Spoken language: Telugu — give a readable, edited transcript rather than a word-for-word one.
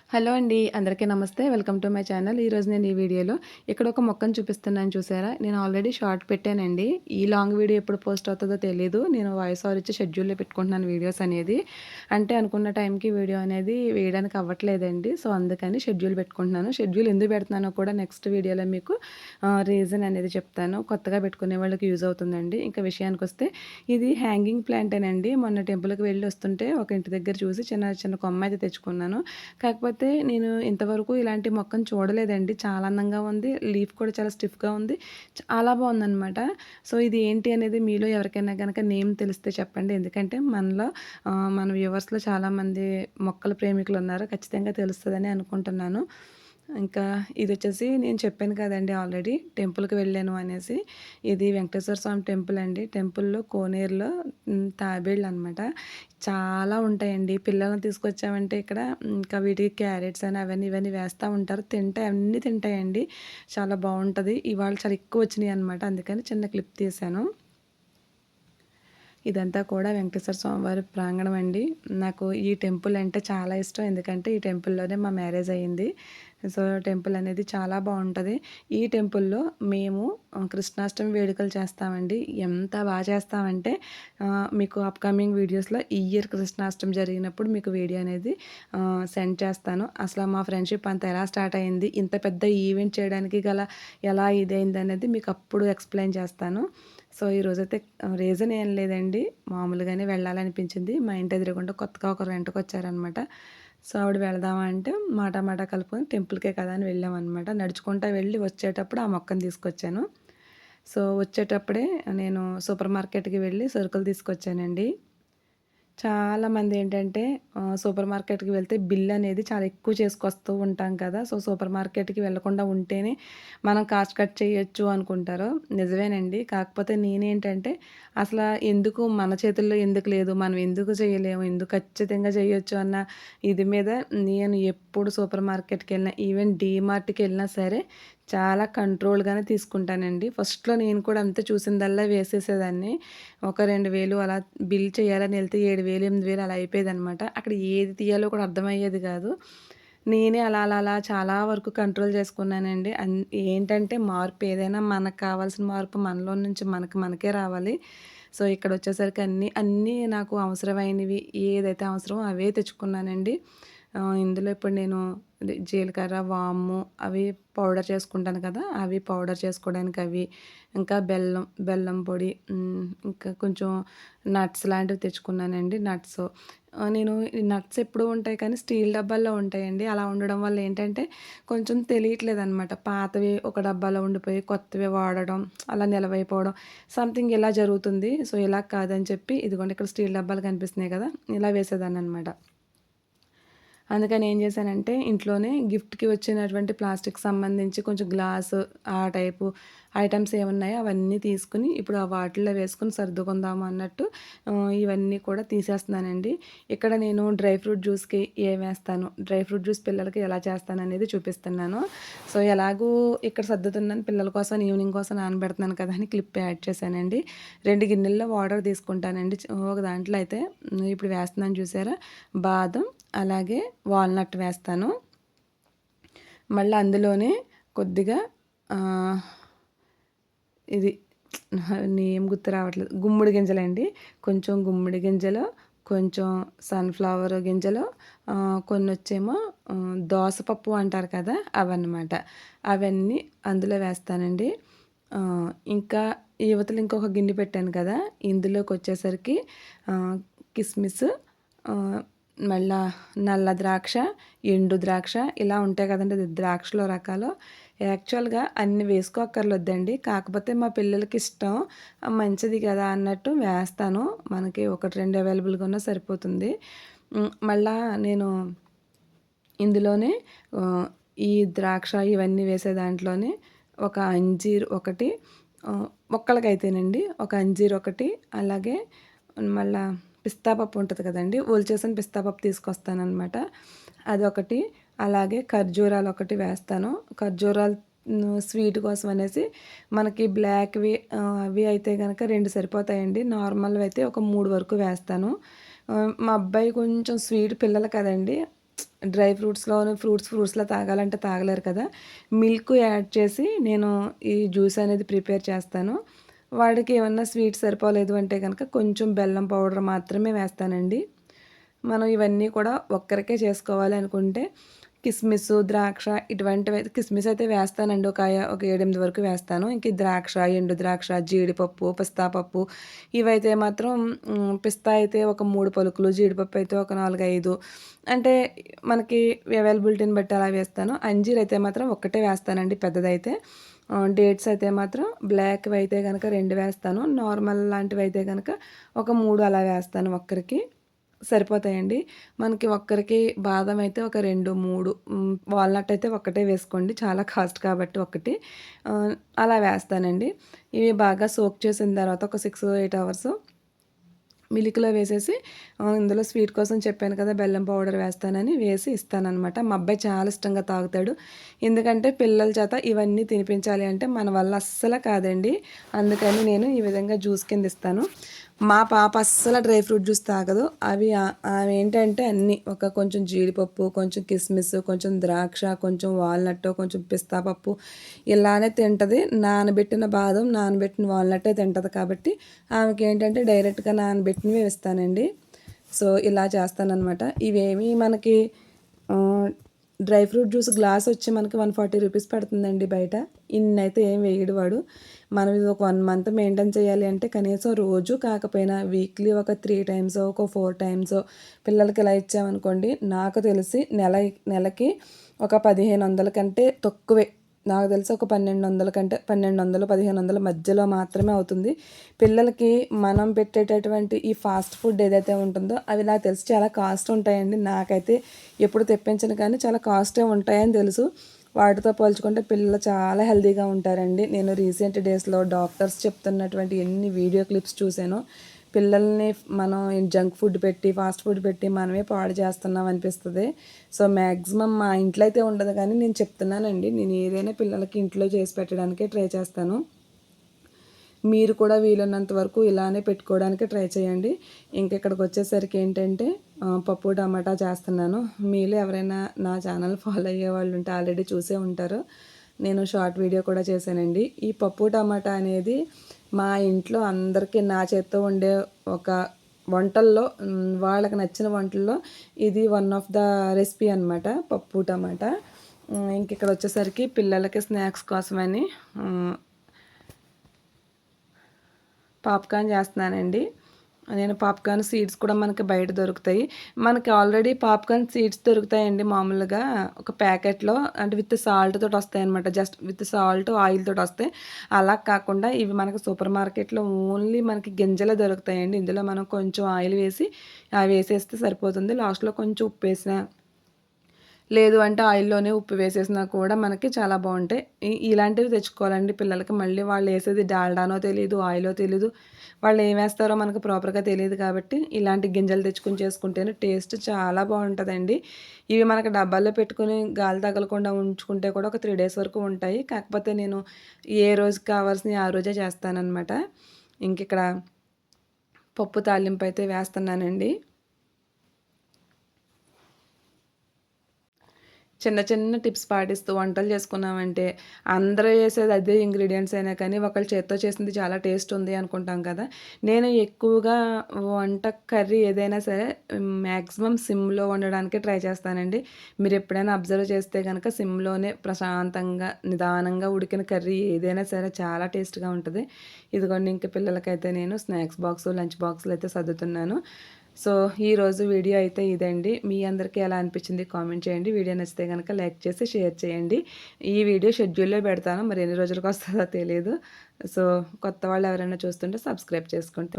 హలో అండి. అందరికీ నమస్తే. Welcome to my channel. ఈరోజు నేను ఈ వీడియోలో ఇక్కడ ఒక మొక్కను చూపిస్తున్నాను చూసారా? నేను ఆల్రెడీ షార్ట్ పెట్టానండి. ఈ లాంగ్ వీడియో ఎప్పుడు పోస్ట్ అవుతుందో తెలీదు. నేను వాయిస్ ఓవర్ ఇచ్చి షెడ్యూల్‌లో పెట్టుకుంటున్నాను వీడియోస్ అనేది. అంటే అనుకున్న టైంకి వీడియో అనేది వేయడానికి అవ్వట్లేదండి. సో, అందుకని షెడ్యూల్ పెట్టుకుంటున్నాను. షెడ్యూల్ ఎందుకు పెడుతున్నానో కూడా నెక్స్ట్ వీడియోలో మీకు రీజన్ అనేది చెప్తాను. కొత్తగా పెట్టుకునే వాళ్ళకి యూజ్ అవుతుందండి. ఇంకా విషయానికొస్తే ఇది హ్యాంగింగ్ ప్లాంటేనండి. మొన్న టెంపుల్‌కి వెళ్ళి వస్తుంటే ఒక ఇంటి దగ్గర చూసి చిన్న చిన్న కొమ్మ అయితే తెచ్చుకున్నాను. కాకపోతే నేను ఇంతవరకు ఇలాంటి మొక్కను చూడలేదండి. చాలా అందంగా ఉంది. లీఫ్ కూడా చాలా స్టిఫ్‌గా ఉంది. చాలా బావుందనమాట. సో, ఇది ఏంటి అనేది మీలో ఎవరికైనా గనక నేమ్ తెలిస్తే చెప్పండి. ఎందుకంటే మన వ్యూవర్స్‌లో చాలామంది మొక్కల ప్రేమికులున్నారు. ఖచ్చితంగా తెలుస్తదని అనుకుంటున్నాను. ఇంకా ఇదొచ్చేసి నేను చెప్పాను కదండీ ఆల్రెడీ టెంపుల్‌కి వెళ్ళాను అనేసి. ఇది వెంకటేశ్వర స్వామి టెంపుల్ అండి. టెంపుల్‌లో కోనేరులో తాబేళ్ళనమాట. చాలా ఉంటాయండి. పిల్లల్ని తీసుకొచ్చామంటే ఇక్కడ ఇంకా వీటికి క్యారెట్స్ అని అవన్నీ ఇవన్నీ వేస్తా ఉంటారు. తింటాయి, అన్నీ తింటాయండి. చాలా బావుంటది. ఇవాళ చాలా ఎక్కువ వచ్చినాయన్నమాట. అందుకని చిన్న క్లిప్ తీశాను. ఇదంతా కూడా వెంకటేశ్వర స్వామి వారి ప్రాంగణం అండి. నాకు ఈ టెంపుల్ అంటే చాలా ఇష్టం. ఎందుకంటే ఈ టెంపుల్‌లోనే మా మ్యారేజ్ అయింది. సో, టెంపుల్ అనేది చాలా బావుంటది. ఈ టెంపుల్‌లో మేము కృష్ణాష్టమి వేడుకలు చేస్తామండి. ఎంత చేస్తామంటే మీకు అప్‌కమింగ్ వీడియోస్‌లో ఈ ఇయర్ కృష్ణాష్టమి జరిగినప్పుడు మీకు వీడియో అనేది సెండ్ చేస్తాను. అసలు మా ఫ్రెండ్‌షిప్ అంతా ఎలా స్టార్ట్ అయింది, ఇంత పెద్ద ఈవెంట్ చేయడానికి గల ఎలా ఇదైందనేది మీకు అప్పుడు ఎక్స్‌ప్లెయిన్ చేస్తాను. సో, ఈరోజైతే రీజన్ ఏం లేదండి. మామూలుగానే వెళ్ళాలనిపించింది. మా ఇంటి ఎదురుగుండా కొత్తగా ఒకరు రెంట్‌కొచ్చారనమాట. సో, ఆవిడ వెళదామా అంటే మాట మాట కలుపుకొని టెంపుల్‌కే కదా అని వెళ్ళామనమాట. నడుచుకుంటా వెళ్ళి వచ్చేటప్పుడు ఆ మొక్కని తీసుకొచ్చాను. సో, వచ్చేటప్పుడే నేను సూపర్ మార్కెట్‌కి వెళ్ళి సరుకులు తీసుకొచ్చానండి. చాలామందేంటంటే సూపర్ మార్కెట్‌కి వెళ్తే బిల్ అనేది చాలా ఎక్కువ చేసుకొస్తూ ఉంటాం కదా! సో, సూపర్ మార్కెట్‌కి వెళ్ళకుండా ఉంటేనే మనం కాస్ట్ కట్ చేయొచ్చు అనుకుంటారు. నిజమేనండి. కాకపోతే నేనేంటంటే అసల ఎందుకు మన చేతుల్లో ఎందుకు లేదు? మనం ఎందుకు చేయలేము? ఎందుకు ఖచ్చితంగా చేయొచ్చు అన్న ఇది మీద నేను ఎప్పుడు సూపర్ మార్కెట్‌కెళ్ళినా ఈవెన్ డీమార్ట్‌కెళ్ళినా సరే చాలా కంట్రోల్‌గానే తీసుకుంటానండి. ఫస్ట్‌లో నేను కూడా అంతే చూసిందల్లా వేసేసేదాన్ని. ఒక 2000 అలా బిల్ చేయాలని ఎళ్తే 7000, 8000 అలా అయిపోయేదనమాట. అక్కడ ఏది తీయాలో కూడా అర్థమయ్యేది గాదు. నేనే అలా చాలా వరకు కంట్రోల్ చేసుకున్నానండి. ఏంటంటే మార్పు ఏదైనా మనకు కావాల్సిన మార్పు మనలో నుంచి మనకే రావాలి. సో, ఇక్కడొచ్చేసరికి అన్నీ నాకు అవసరమైనవి ఏదైతే అవసరమో అవే తెచ్చుకున్నానండి. ఇందులో ఇప్పుడు నేను జీలకర్ర, వాము అవి పౌడర్ చేసుకుంటాను కదా! అవి పౌడర్ చేసుకోవడానికి అవి, ఇంకా బెల్లం పొడి, ఇంకా కొంచెం నట్స్ లాంటివి తెచ్చుకున్నానండి. నేను ఈ నట్స్ ఎప్పుడూ ఉంటాయి కానీ స్టీల్ డబ్బాల్లో ఉంటాయండి. అలా ఉండడం వల్ల ఏంటంటే కొంచెం తెలియట్లేదనమాట. పాతవి ఒక డబ్బాలో ఉండిపోయి కొత్తవి వాడడం, అలా నిలవైపోవడం సంథింగ్ ఇలా జరుగుతుంది. సో, ఇలా కాదని చెప్పి ఇదిగోండి ఇక్కడ స్టీల్ డబ్బాలు కనిపిస్తున్నాయి కదా! ఇలా వేసేదాన్ననమాట. అందుకని ఏం చేశానంటే ఇంట్లోనే గిఫ్ట్‌కి వచ్చినటువంటి ప్లాస్టిక్ సంబంధించి కొంచెం గ్లాసు ఆ టైపు ఐటెమ్స్ ఏమున్నాయో అవన్నీ తీసుకొని ఇప్పుడు ఆ వాటిల్లో వేసుకొని సర్దుకుందాము అన్నట్టు ఇవన్నీ కూడా తీసేస్తున్నానండి. ఇక్కడ నేను డ్రై ఫ్రూట్ జ్యూస్‌కి ఏమేస్తాను, డ్రై ఫ్రూట్ జ్యూస్ పిల్లలకి ఎలా చేస్తాననేది చూపిస్తున్నాను. సో, ఎలాగూ ఇక్కడ సర్దుతున్నాను పిల్లల కోసం ఈవినింగ్ కోసం నానబెడుతున్నాను కదా అని క్లిప్ యాడ్ చేశానండి. 2 గిన్నెల్లో వాటర్ తీసుకుంటానండి. ఒక దాంట్లో అయితే ఇప్పుడు వేస్తున్నాను చూసారా బాదం అలాగే వాల్నట్ వేస్తాను. మళ్ళీ అందులోనే కొద్దిగా ఆహ్, ఇది నేమ్ గుర్తు రావట్లేదు. గుమ్మడి గింజలండి. కొంచెం గుమ్మడి గింజలు, కొంచెం సన్‌ఫ్లవర్ గింజలు, కొన్నొచ్చేమో దోసపప్పు అంటారు కదా! అవన్నమాట. అవన్నీ అందులో వేస్తానండి. ఇంకా యువతల ఇంకొక గిన్నె పెట్టాను కదా! ఇందులోకొచ్చేసరికి కిస్మిస్, ఆహ్, మళ్ళా నల్ల ద్రాక్ష, ఎండు ద్రాక్ష ఇలా ఉంటాయి కదండీ! ద్రాక్షలో రకాలు. యాక్చువల్‌గా అన్ని వేసుకోక్కర్లేదండి. కాకపోతే మా పిల్లలకి ఇష్టం. మంచిది కదా అన్నట్టు వేస్తాను. మనకి 1, 2 అవైలబుల్‌గా ఉన్నా సరిపోతుంది. మళ్ళా నేను ఇందులోనే ఆహ్, ఈ ద్రాక్ష ఇవన్నీ వేసే దాంట్లోనే ఒక అంజీర్ ఒకటి, ఒక్కళ్ళకైతేనండి ఒక అంజీర్ ఒకటి, అలాగే మళ్ళా పిస్తా పప్పు ఉంటది కదండీ! ఒలిచేసిన పిస్తా పప్పు తీసుకొస్తాననమాట. అదొకటి, అలాగే ఖర్జూరాలొకటి వేస్తాను. ఖర్జూరాలు స్వీట్ కోసం అనేసి మనకి బ్లాక్‌వి అవి అయితే గనక 2 సరిపోతాయండి. నార్మల్‌వయితే ఒక 3 వరకు వేస్తాను. మా అబ్బాయి కొంచెం స్వీట్ పిల్లలు కదండీ! డ్రై ఫ్రూట్స్‌లోను ఫ్రూట్స్‌లా తాగాలంటే తాగలేరు కదా! మిల్క్ యాడ్ చేసి నేను ఈ జ్యూస్ అనేది ప్రిపేర్ చేస్తాను. వాడికి ఏమన్నా స్వీట్ సరిపోలేదు అంటే గనక కొంచెం బెల్లం పౌడర్ మాత్రమే వేస్తానండి. మనం ఇవన్నీ కూడా ఒక్కరికే చేసుకోవాలి అనుకుంటే కిస్మిస్, ద్రాక్ష ఇటువంటివైతే కిస్మిస్ అయితే వేస్తానండి. ఒక 7, 8 వరకు వేస్తాను. ఇంక ఈ ద్రాక్ష, ఎండు ద్రాక్ష, జీడిపప్పు, పిస్తా పప్పు ఇవైతే మాత్రం పిస్తా అయితే ఒక 3 పలుకులు, జీడిపప్పు అయితే ఒక 4, 5 అంటే మనకి అవైలబిలిటీని బట్టి అలా వేస్తాను. అంజీర్ అయితే మాత్రం ఒక్కటే వేస్తానండి పెద్దదైతే. డేట్స్ అయితే మాత్రం బ్లాక్‌వి అయితే గనక 2 వేస్తాను. నార్మల్ లాంటివైతే గనక ఒక 3 అలా వేస్తాను ఒక్కరికి. సరిపోతాయండి. మనకి ఒక్కరికి బాదం అయితే ఒక 2, 3 వాల్‌నట్ అయితే ఒక్కటే వేసుకోండి. చాలా కాస్ట్ కాబట్టి ఒకటి. అలా వేస్తానండి. ఇవి బాగా సోక్ చేసిన తర్వాత ఒక 6, 8 అవర్స్ మిల్క్‌లో వేసేసి ఇందులో స్వీట్ కోసం చెప్పాను కదా! బెల్లం పౌడర్ వేస్తానని వేసి ఇస్తాననమాట. మా అబ్బాయి చాలా ఇష్టంగా తాగుతాడు. ఎందుకంటే పిల్లల చేత ఇవన్నీ తినిపించాలి అంటే మన వల్ల అస్సలు కాదండి. అందుకని నేను ఈ విధంగా జ్యూస్ కింద ఇస్తాను. మా పాప అస్సలు డ్రై ఫ్రూట్ జ్యూస్ తాగదు. అవి ఆమె ఏంటంటే అన్నీ కొంచెం జీడిపప్పు, కొంచెం కిస్మిస్, కొంచెం ద్రాక్ష, కొంచెం వాల్‌నట్, కొంచెం పిస్తా పప్పు ఇలానే తింటది. నానబెట్టిన బాదం, నానబెట్టిన వాల్‌నట్టే తింటది కాబట్టి ఆమెకేంటంటే డైరెక్ట్‌గా నానబెట్టినవే ఇస్తానండి. సో, ఇలా చేస్తాననమాట. ఇవేమి మనకి డ్రై ఫ్రూట్ జ్యూస్ గ్లాస్ వచ్చి మనకి 140 రూపీస్ పడుతుందండి బయట. ఇన్నైతే ఏం వేయడు వాడు. మనం ఇది ఒక 1 మంత్ మెయింటైన్ చేయాలి అంటే కనీసం రోజు కాకపోయినా వీక్లీ ఒక 3 టైమ్సో, ఒక 4 టైమ్సో పిల్లలకి ఇలా ఇచ్చామనుకోండి, నాకు తెలిసి నెలకి ఒక 1500 కంటే తక్కువే. నాకు తెలిసి ఒక 1200 కంటే 1200, 1500 మధ్యలో మాత్రమే అవుతుంది. పిల్లలకి మనం పెట్టేటటువంటి ఈ ఫాస్ట్ ఫుడ్ ఏదైతే ఉంటుందో అవి నాకు తెలిసి చాలా కాస్ట్ ఉంటాయండి. నాకైతే ఎప్పుడు తెప్పించను కానీ చాలా కాస్టే ఉంటాయని తెలుసు. వాటితో పోల్చుకుంటే పిల్లలు చాలా హెల్తీగా ఉంటారండి. నేను రీసెంట్ డేస్‌లో డాక్టర్స్ చెప్తున్నటువంటి ఎన్ని వీడియో క్లిప్స్ చూసానో, పిల్లల్ని మనం జంక్ ఫుడ్ పెట్టి, ఫాస్ట్ ఫుడ్ పెట్టి మనమే పాడు చేస్తున్నాం అనిపిస్తది. సో, మ్యాక్సిమం మా ఇంట్లో అయితే ఉండదు కానీ నేను చెప్తున్నానండి. నేను ఏదైనా పిల్లలకి ఇంట్లో చేసి పెట్టడానికే ట్రై చేస్తాను. మీరు కూడా వీలున్నంత వరకు ఇలానే పెట్టుకోవడానికి ట్రై చేయండి. ఇక్కడికొచ్చేసరికి ఏంటంటే పప్పు టమాటా చేస్తున్నాను. మీలో ఎవరైనా నా ఛానల్ ఫాలో అయ్యేవాళ్ళు ఉంటే ఆల్రెడీ చూసే ఉంటారు. నేను షార్ట్ వీడియో కూడా చేశానండి. ఈ పప్పు టమాటా అనేది మా ఇంట్లో అందరికీ నా చేత్తో వండే ఒక వంటల్లో వాళ్ళకి నచ్చిన వంటల్లో ఇది వన్ ఆఫ్ ద రెసిపీ అనమాట పప్పు టమాటా. వచ్చేసరికి పిల్లలకి స్నాక్స్ కోసమని పాప్కార్న్ చేస్తున్నానండి. నేను పాప్కార్న్ సీడ్స్ కూడా మనకి బయట దొరుకుతాయి. మనకి ఆల్రెడీ పాప్కార్న్ సీడ్స్ దొరుకుతాయండి మామూలుగా ఒక ప్యాకెట్‌లో అంటే విత్ సాల్ట్ తోటి వస్తాయన్నమాట. జస్ట్ విత్ సాల్ట్, ఆయిల్ తోటి వస్తాయి. అలా కాకుండా ఇవి మనకు సూపర్ మార్కెట్‌లో ఓన్లీ మనకి గింజలే దొరుకుతాయండి. ఇందులో మనం కొంచెం ఆయిల్ వేసి వేసేస్తే సరిపోతుంది. లాస్ట్‌లో కొంచెం ఉప్పేసినా లేదు అంటే ఆయిల్లోనే ఉప్పు వేసేసినా కూడా మనకి చాలా బాగుంటాయి. ఇలాంటివి తెచ్చుకోవాలండి పిల్లలకి. మళ్ళీ వాళ్ళు వేసేది డాల్డానో తెలీదు, ఆయిలో తెలీదు. వాళ్ళు ఏం వేస్తారో మనకు ప్రాపర్‌గా తెలీదు కాబట్టి ఇలాంటి గింజలు తెచ్చుకొని చేసుకుంటేనే టేస్ట్ చాలా బాగుంటుందండి. ఇవి మనకు డబ్బాల్లో పెట్టుకొని గాలి తగలకుండా ఉంచుకుంటే కూడా ఒక 3 డేస్ వరకు ఉంటాయి. కాకపోతే నేను ఏ రోజుకి కావాల్సినవి ఆ రోజే చేస్తాననమాట. ఇక్కడ పప్పు తాలింపు అయితే వేస్తున్నానండి. చిన్న చిన్న టిప్స్ పాటిస్తూ వంటలు చేసుకున్నామంటే అందరూ చేసేది అదే ఇంగ్రీడియంట్స్ అయినా కానీ ఒకళ్ళ చేత్తో చేసింది చాలా టేస్ట్ ఉంది అనుకుంటాం కదా! నేను ఎక్కువగా వంట కర్రీ ఏదైనా సరే మ్యాక్సిమం సిమ్‌లో వండడానికే ట్రై చేస్తానండి. మీరు ఎప్పుడైనా అబ్జర్వ్ చేస్తే గనక సిమ్‌లోనే ప్రశాంతంగా, నిదానంగా ఉడికిన కర్రీ ఏదైనా సరే చాలా టేస్ట్‌గా ఉంటది. ఇదిగోండి ఇంక పిల్లలకైతే నేను స్నాక్స్ బాక్సు, లంచ్ బాక్సులు అయితే సర్దుతున్నాను. సో, ఈరోజు వీడియో అయితే ఇదండి. మీ అందరికీ ఎలా అనిపించింది కామెంట్ చేయండి. వీడియో నచ్చితే గనక లైక్ చేసి షేర్ చేయండి. ఈ వీడియో షెడ్యూల్‌లో పెడతాను. మరి ఎన్ని రోజులకొస్తదో తెలీదు. సో, కొత్త వాళ్ళు ఎవరైనా చూస్తుంటే సబ్స్క్రైబ్ చేసుకోండి.